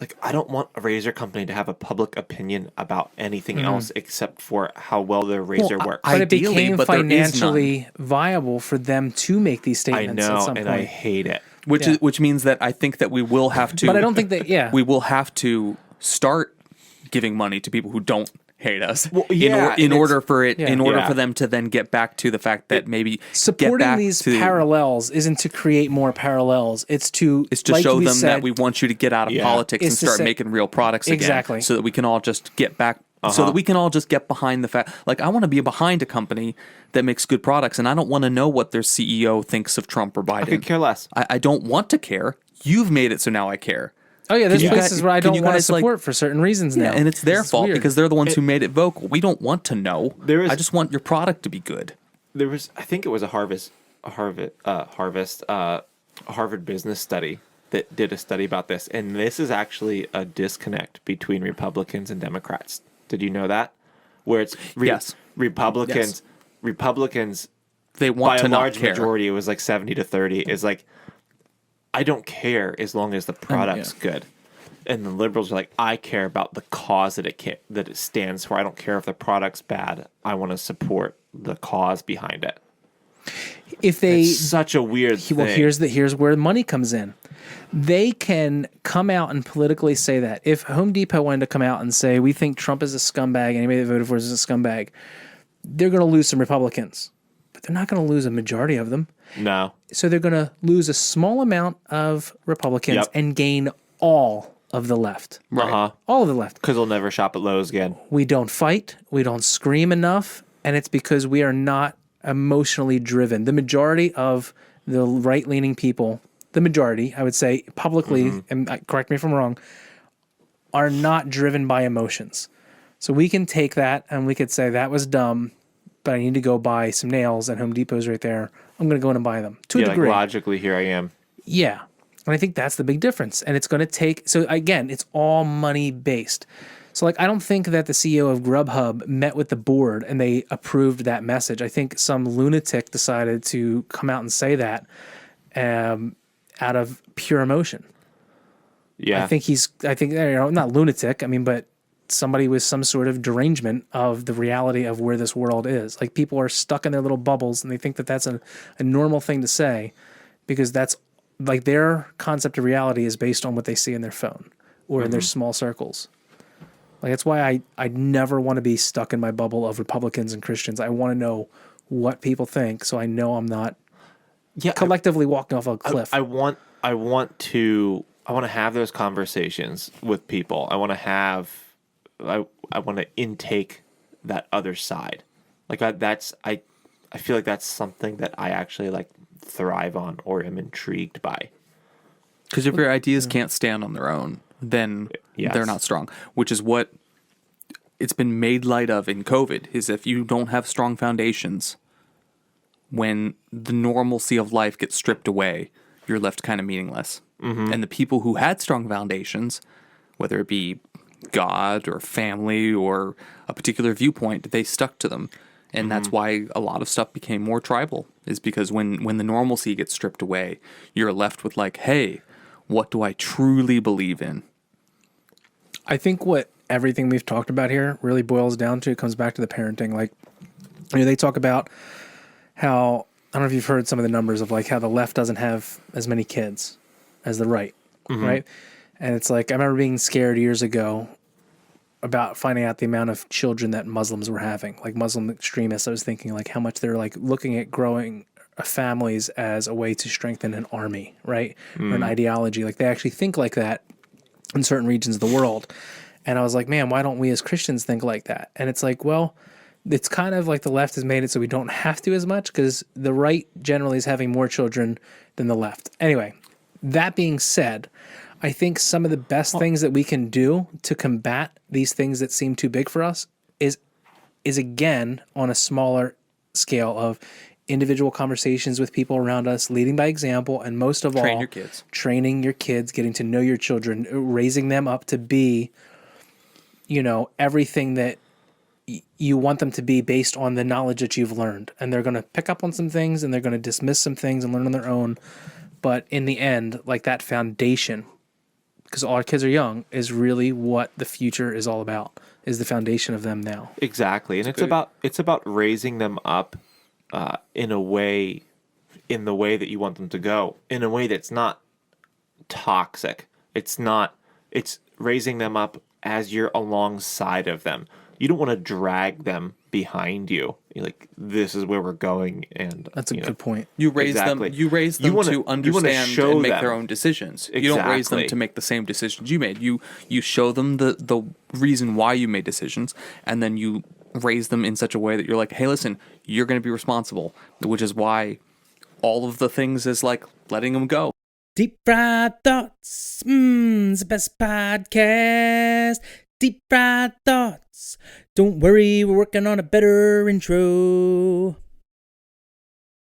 like I don't want a razor company to have a public opinion about anything else except for how well their razor works. But it Ideally, became but there is financially viable for them to make these I statements at know, some and point. I hate it. Which means that I think that we will have to. But I don't think that, yeah. we will have to start giving money to people who don't hate us. Well, yeah, in and order for it, Yeah. in order Yeah. for them to then get back to the fact that maybe get Supporting back these to, parallels isn't to create more parallels. It's to like show them said, that we want you to get out of Yeah. politics and It's to start say- making real products again. Exactly. So that we can all just get back. So that we can all just get behind the fact. Like, I want to be behind a company that makes good products, and I don't want to know what their CEO thinks of Trump or Biden. I could care less. I don't want to care. You've made it so now I care. Oh yeah, there's you places guys- where I can don't you want to guys, like- support for certain reasons now. Yeah, and it's their This is fault weird. because they're the ones who made it vocal. We don't want to know. I just want your product to be good. There was, I think it was a Harvard business study that did a study about this, and this is actually a disconnect between Republicans and Democrats. Did you know that? Where it's Yes. Republicans, They by want a to not large care. majority, it was like 70 to 30. Is like, I don't care as long as the product's good. And the liberals are like, I care about the cause that it stands for. I don't care if the product's bad. I want to support the cause behind it. if they It's such a weird thing. well, here's where money comes in. They can come out and politically say that. If Home Depot wanted to come out and say, we think Trump is a scumbag, anybody that voted for us is a scumbag, they're going to lose some Republicans. But they're not going to lose a majority of them. No. So they're going to lose a small amount of Republicans Yep. and gain all of the left. Uh-huh. All of the left. Because they'll never shop at Lowe's again. We don't fight. We don't scream enough. And it's because we are not emotionally driven. The majority of the right-leaning people, the majority, I would say publicly, and correct me if I'm wrong, are not driven by emotions. So we can take that and we could say that was dumb, but I need to go buy some nails and Home Depot's right there. I'm going to go in and buy them to a Yeah, like degree. logically, here I am. Yeah. And I think that's the big difference. And it's going to take, so again, it's all money based. So like, I don't think that the CEO of Grubhub met with the board and they approved that message. I think some lunatic decided to come out and say that out of pure emotion. Yeah. I think not lunatic. I mean, but somebody with some sort of derangement of the reality of where this world is. Like people are stuck in their little bubbles and they think that that's a normal thing to say because that's like their concept of reality is based on what they see in their phone or in their small circles. Like that's why I never want to be stuck in my bubble of Republicans and Christians. I want to know what people think so I know I'm not collectively walking off a cliff. I want to have those conversations with people. I want to intake that other side. Like I feel like that's something that I actually like thrive on or am intrigued by. Because if your ideas can't stand on their own, then Yes. they're not strong. Which is what it's been made light of in COVID, is if you don't have strong foundations, when the normalcy of life gets stripped away, you're left kind of meaningless. And the people who had strong foundations, whether it be God or family or a particular viewpoint, they stuck to them. And that's why a lot of stuff became more tribal, is because when the normalcy gets stripped away, you're left with like, hey, what do I truly believe in? I think what everything we've talked about here really boils down to, it comes back to the parenting. Like, they talk about how, I don't know if you've heard some of the numbers of like how the left doesn't have as many kids as the right, right? And it's like, I remember being scared years ago about finding out the amount of children that Muslims were having, like Muslim extremists. I was thinking like how much they're like looking at growing families as a way to strengthen an army, right? Or an ideology. Like they actually think like that in certain regions of the world. And I was like, man, why don't we as Christians think like that? And it's like, well, it's kind of like the left has made it so we don't have to as much because the right generally is having more children than the left. Anyway, that being said, I think some of the best things that we can do to combat these things that seem too big for us is again on a smaller scale of individual conversations with people around us, leading by example, and most of all, training your kids, getting to know your children, raising them up to be, everything that you want them to be based on the knowledge that you've learned. And they're going to pick up on some things and they're going to dismiss some things and learn on their own. But in the end, like that foundation because all our kids are young, is really what the future is all about. Is the foundation of them now. Exactly, and it's about raising them up in the way that you want them to go, in a way that's not toxic. It's raising them up as you're alongside of them. You don't want to drag them behind you. You're like, this is where we're going, and That's a good point. You raise Exactly. them. You raise them to understand show and make them. their own decisions. You don't raise them Exactly. to make the same decisions you made. You show them the reason why you made decisions, and then you raise them in such a way that you're like, hey, listen, you're going to be responsible. Which is why all of the things is like letting them go. Deep Fried Thoughts, it's the best podcast. Deep Fried Thoughts. Don't worry, we're working on a better intro.